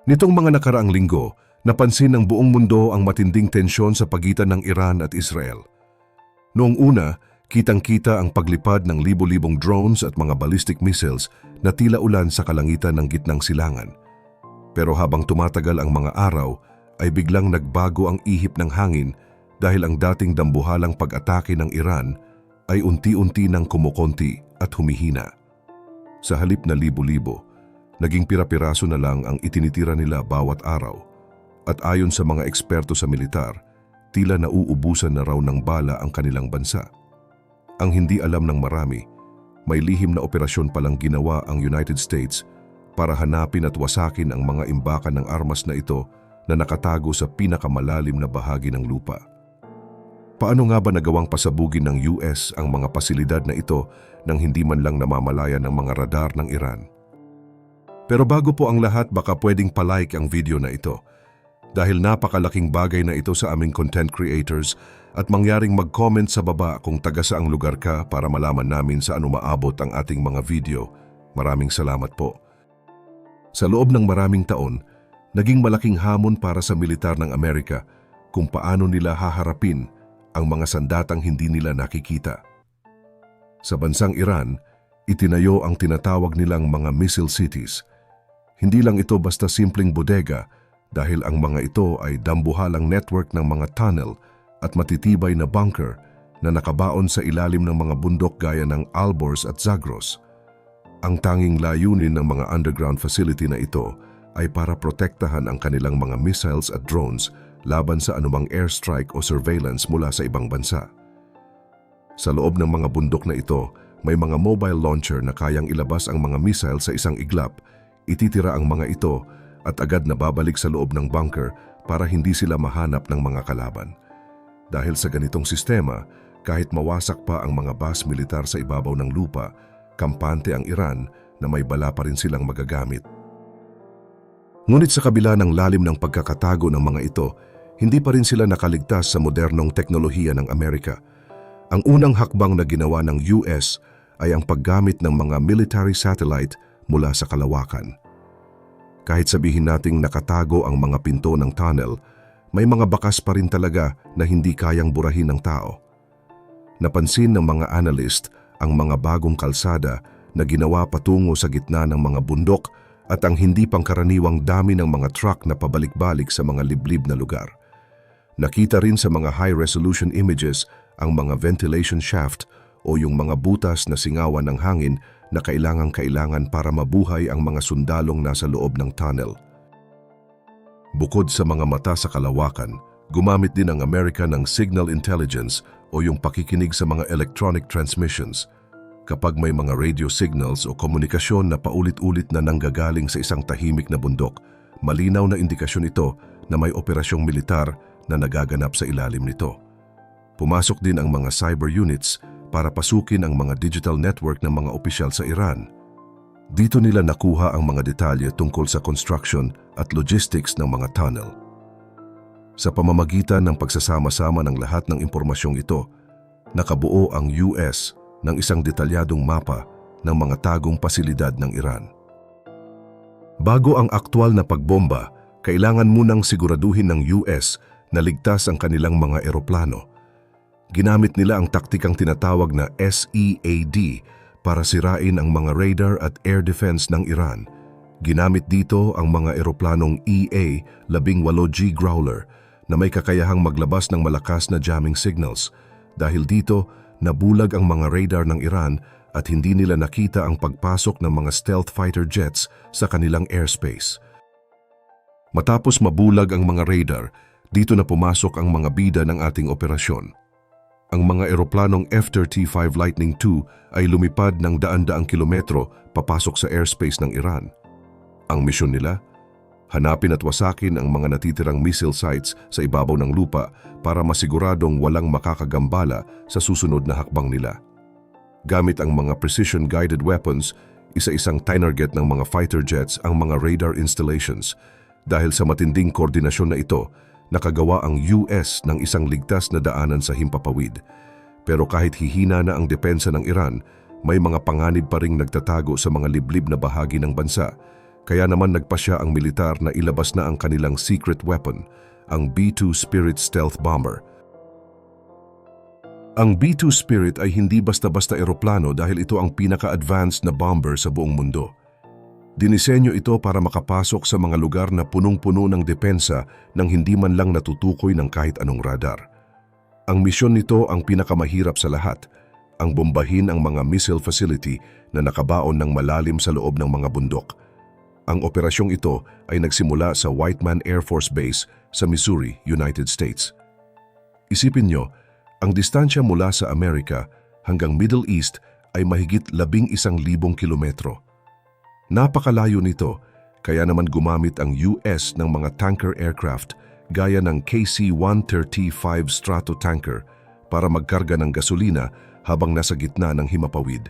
Nitong mga nakaraang linggo, napansin ng buong mundo ang matinding tensyon sa pagitan ng Iran at Israel. Noong una, kitang-kita ang paglipad ng libo-libong drones at mga ballistic missiles na tila ulan sa kalangitan ng gitnang silangan. Pero habang tumatagal ang mga araw, ay biglang nagbago ang ihip ng hangin dahil ang dating dambuhalang pag-atake ng Iran ay unti-unti nang kumukonti at humihina. Sa halip na libo-libo, naging pira-piraso na lang ang itinitira nila bawat araw. At ayon sa mga eksperto sa militar, tila nauubusan na raw ng bala ang kanilang bansa. Ang hindi alam ng marami, may lihim na operasyon palang ginawa ang United States para hanapin at wasakin ang mga imbakan ng armas na ito na nakatago sa pinakamalalim na bahagi ng lupa. Paano nga ba nagawang pasabugin ng US ang mga pasilidad na ito nang hindi man lang namamalaya ng mga radar ng Iran? Pero bago po ang lahat, baka pwedeng palike ang video na ito. Dahil napakalaking bagay na ito sa aming content creators at mangyaring mag-comment sa baba kung taga saang lugar ka para malaman namin saan umaabot ang ating mga video. Maraming salamat po. Sa loob ng maraming taon, naging malaking hamon para sa militar ng Amerika kung paano nila haharapin ang mga sandatang hindi nila nakikita. Sa bansang Iran, itinayo ang tinatawag nilang mga missile cities. Hindi lang ito basta simpleng bodega dahil ang mga ito ay dambuhalang network ng mga tunnel at matitibay na bunker na nakabaon sa ilalim ng mga bundok gaya ng Alborz at Zagros. Ang tanging layunin ng mga underground facility na ito ay para protektahan ang kanilang mga missiles at drones laban sa anumang airstrike o surveillance mula sa ibang bansa. Sa loob ng mga bundok na ito, may mga mobile launcher na kayang ilabas ang mga missile sa isang iglap, ititira ang mga ito at agad na babalik sa loob ng bunker para hindi sila mahanap ng mga kalaban. Dahil sa ganitong sistema, kahit mawasak pa ang mga base militar sa ibabaw ng lupa, kampante ang Iran na may bala pa rin silang magagamit. Ngunit sa kabila ng lalim ng pagkakatago ng mga ito, hindi pa rin sila nakaligtas sa modernong teknolohiya ng Amerika. Ang unang hakbang na ginawa ng US ay ang paggamit ng mga military satellite mula sa kalawakan. Kahit sabihin nating nakatago ang mga pinto ng tunnel, may mga bakas pa rin talaga na hindi kayang burahin ng tao. Napansin ng mga analyst ang mga bagong kalsada na ginawa patungo sa gitna ng mga bundok at ang hindi pangkaraniwang dami ng mga truck na pabalik-balik sa mga liblib na lugar. Nakita rin sa mga high-resolution images ang mga ventilation shaft o yung mga butas na singawan ng hangin na kailangan para mabuhay ang mga sundalong nasa loob ng tunnel. Bukod sa mga mata sa kalawakan, gumamit din ang Amerika ng signal intelligence o yung pakikinig sa mga electronic transmissions. Kapag may mga radio signals o komunikasyon na paulit-ulit na nanggagaling sa isang tahimik na bundok, malinaw na indikasyon ito na may operasyong militar na nagaganap sa ilalim nito. Pumasok din ang mga cyber units para pasukin ang mga digital network ng mga opisyal sa Iran. Dito nila nakuha ang mga detalye tungkol sa construction at logistics ng mga tunnel. Sa pamamagitan ng pagsasama-sama ng lahat ng impormasyong ito, nakabuo ang US ng isang detalyadong mapa ng mga tagong pasilidad ng Iran. Bago ang aktwal na pagbomba, kailangan munang siguraduhin ng US na ligtas ang kanilang mga eroplano. Ginamit nila ang taktikang tinatawag na SEAD para sirain ang mga radar at air defense ng Iran. Ginamit dito ang mga eroplanong EA-18G Growler na may kakayahang maglabas ng malakas na jamming signals. Dahil dito, nabulag ang mga radar ng Iran at hindi nila nakita ang pagpasok ng mga stealth fighter jets sa kanilang airspace. Matapos mabulag ang mga radar, dito na pumasok ang mga bida ng ating operasyon. Ang mga eroplanong F-35 Lightning II ay lumipad ng daan-daang kilometro papasok sa airspace ng Iran. Ang misyon nila? Hanapin at wasakin ang mga natitirang missile sites sa ibabaw ng lupa para masiguradong walang makakagambala sa susunod na hakbang nila. Gamit ang mga precision-guided weapons, isa-isang tinarget ng mga fighter jets ang mga radar installations. Dahil sa matinding koordinasyon na ito, nakagawa ang US ng isang ligtas na daanan sa himpapawid. Pero kahit hihina na ang depensa ng Iran, may mga panganib pa ring nagtatago sa mga liblib na bahagi ng bansa. Kaya naman nagpasya ang militar na ilabas na ang kanilang secret weapon, ang B-2 Spirit stealth bomber. Ang B-2 Spirit ay hindi basta-basta eroplano dahil ito ang pinaka-advanced na bomber sa buong mundo. Dinisenyo ito para makapasok sa mga lugar na punong-puno ng depensa nang hindi man lang natutukoy ng kahit anong radar. Ang misyon nito ang pinakamahirap sa lahat, ang bombahin ang mga missile facility na nakabaon ng malalim sa loob ng mga bundok. Ang operasyong ito ay nagsimula sa Whiteman Air Force Base sa Missouri, United States. Isipin nyo, ang distansya mula sa Amerika hanggang Middle East ay mahigit 11,000 kilometro. Napakalayo nito, kaya naman gumamit ang US ng mga tanker aircraft gaya ng KC-135 Strato tanker para magkarga ng gasolina habang nasa gitna ng himapawid.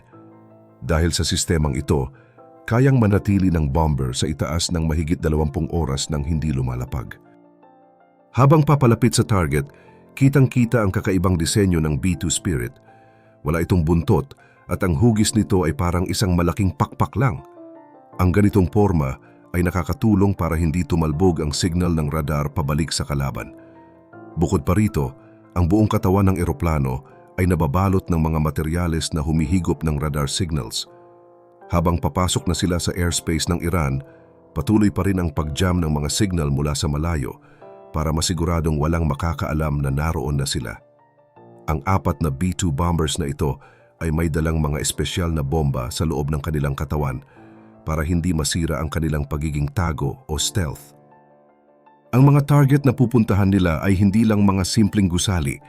Dahil sa sistemang ito, kayang manatili ng bomber sa itaas ng mahigit 20 oras nang hindi lumalapag. Habang papalapit sa target, kitang-kita ang kakaibang disenyo ng B-2 Spirit. Wala itong buntot at ang hugis nito ay parang isang malaking pakpak lang. Ang ganitong forma ay nakakatulong para hindi tumalbog ang signal ng radar pabalik sa kalaban. Bukod pa rito, ang buong katawan ng eroplano ay nababalot ng mga materyales na humihigop ng radar signals. Habang papasok na sila sa airspace ng Iran, patuloy pa rin ang pag-jam ng mga signal mula sa malayo para masiguradong walang makakaalam na naroon na sila. Ang 4 na B-2 bombers na ito ay may dalang mga espesyal na bomba sa loob ng kanilang katawan para hindi masira ang kanilang pagiging tago o stealth. Ang mga target na pupuntahan nila ay hindi lang mga simpleng gusali.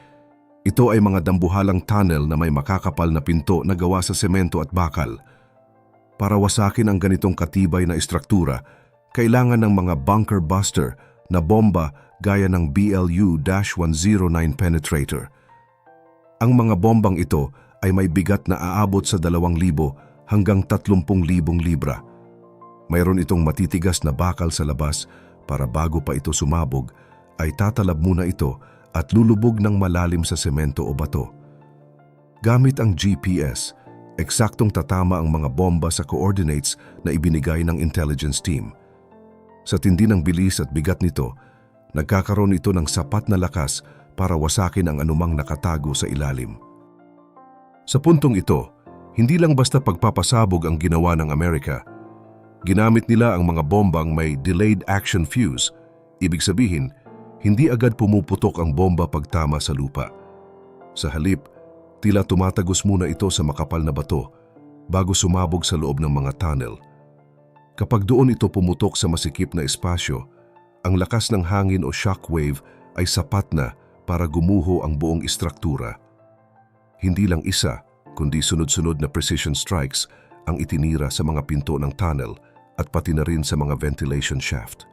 Ito ay mga dambuhalang tunnel na may makakapal na pinto na gawa sa semento at bakal. Para wasakin ang ganitong katibay na istruktura, kailangan ng mga bunker buster na bomba gaya ng BLU-109 penetrator. Ang mga bombang ito ay may bigat na aabot sa 2,000 hanggang 30,000 libra. Mayroon itong matitigas na bakal sa labas para bago pa ito sumabog ay tatalab muna ito at lulubog ng malalim sa semento o bato. Gamit ang GPS, eksaktong tatama ang mga bomba sa coordinates na ibinigay ng intelligence team. Sa tindi ng bilis at bigat nito, nagkakaroon ito ng sapat na lakas para wasakin ang anumang nakatago sa ilalim. Sa puntong ito, hindi lang basta pagpapasabog ang ginawa ng Amerika. Ginamit nila ang mga bombang may delayed action fuse. Ibig sabihin, hindi agad pumuputok ang bomba pagtama sa lupa. Sa halip, tila tumatagos muna ito sa makapal na bato bago sumabog sa loob ng mga tunnel. Kapag doon ito pumutok sa masikip na espasyo, ang lakas ng hangin o shockwave ay sapat na para gumuho ang buong istruktura. Hindi lang isa, kundi sunod-sunod na precision strikes ang itinira sa mga pinto ng tunnel at pati na rin sa mga ventilation shaft.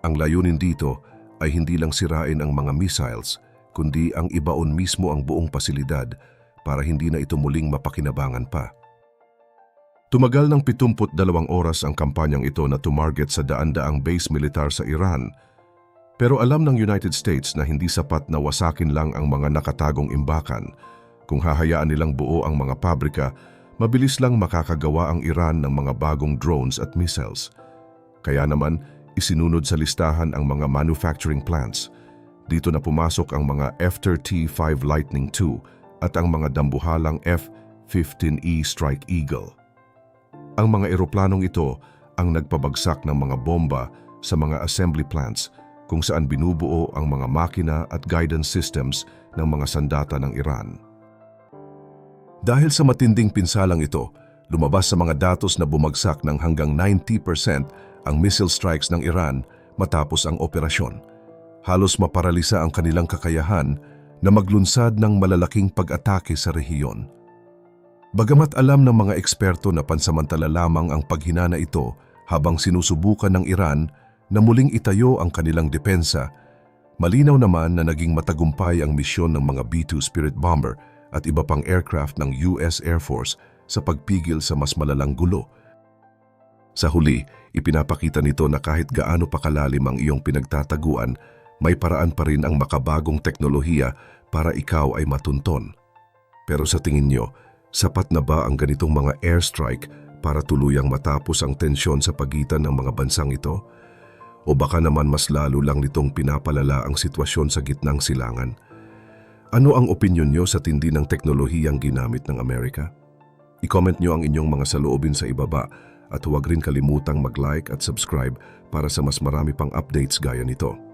Ang layunin dito ay hindi lang sirain ang mga missiles, kundi ang ibaon mismo ang buong pasilidad para hindi na ito muling mapakinabangan pa. Tumagal ng 72 oras ang kampanyang ito na tumarget sa daan-daang base militar sa Iran, pero alam ng United States na hindi sapat na wasakin lang ang mga nakatagong imbakan. Kung hahayaan nilang buo ang mga pabrika, mabilis lang makakagawa ang Iran ng mga bagong drones at missiles. Kaya naman, isinunod sa listahan ang mga manufacturing plants. Dito na pumasok ang mga F-35 Lightning II at ang mga dambuhalang F-15E Strike Eagle. Ang mga eroplanong ito ang nagpabagsak ng mga bomba sa mga assembly plants kung saan binubuo ang mga makina at guidance systems ng mga sandata ng Iran. Dahil sa matinding pinsalang ito, lumabas sa mga datos na bumagsak ng hanggang 90% ang missile strikes ng Iran matapos ang operasyon. Halos maparalisa ang kanilang kakayahan na maglunsad ng malalaking pag-atake sa rehiyon. Bagamat alam ng mga eksperto na pansamantala lamang ang paghinana ito habang sinusubukan ng Iran na muling itayo ang kanilang depensa, malinaw naman na naging matagumpay ang misyon ng mga B-2 Spirit bomber at iba pang aircraft ng US Air Force sa pagpigil sa mas malalang gulo. Sa huli, ipinapakita nito na kahit gaano pa kalalim ang iyong pinagtataguan, may paraan pa rin ang makabagong teknolohiya para ikaw ay matunton. Pero sa tingin nyo, sapat na ba ang ganitong mga airstrike para tuluyang matapos ang tensyon sa pagitan ng mga bansang ito? O baka naman mas lalo lang nitong pinapalala ang sitwasyon sa gitnang silangan? Ano ang opinyon nyo sa tindi ng teknolohiyang ginamit ng Amerika? I-comment nyo ang inyong mga saloobin sa ibaba at huwag rin kalimutang mag-like at subscribe para sa mas marami pang updates gaya nito.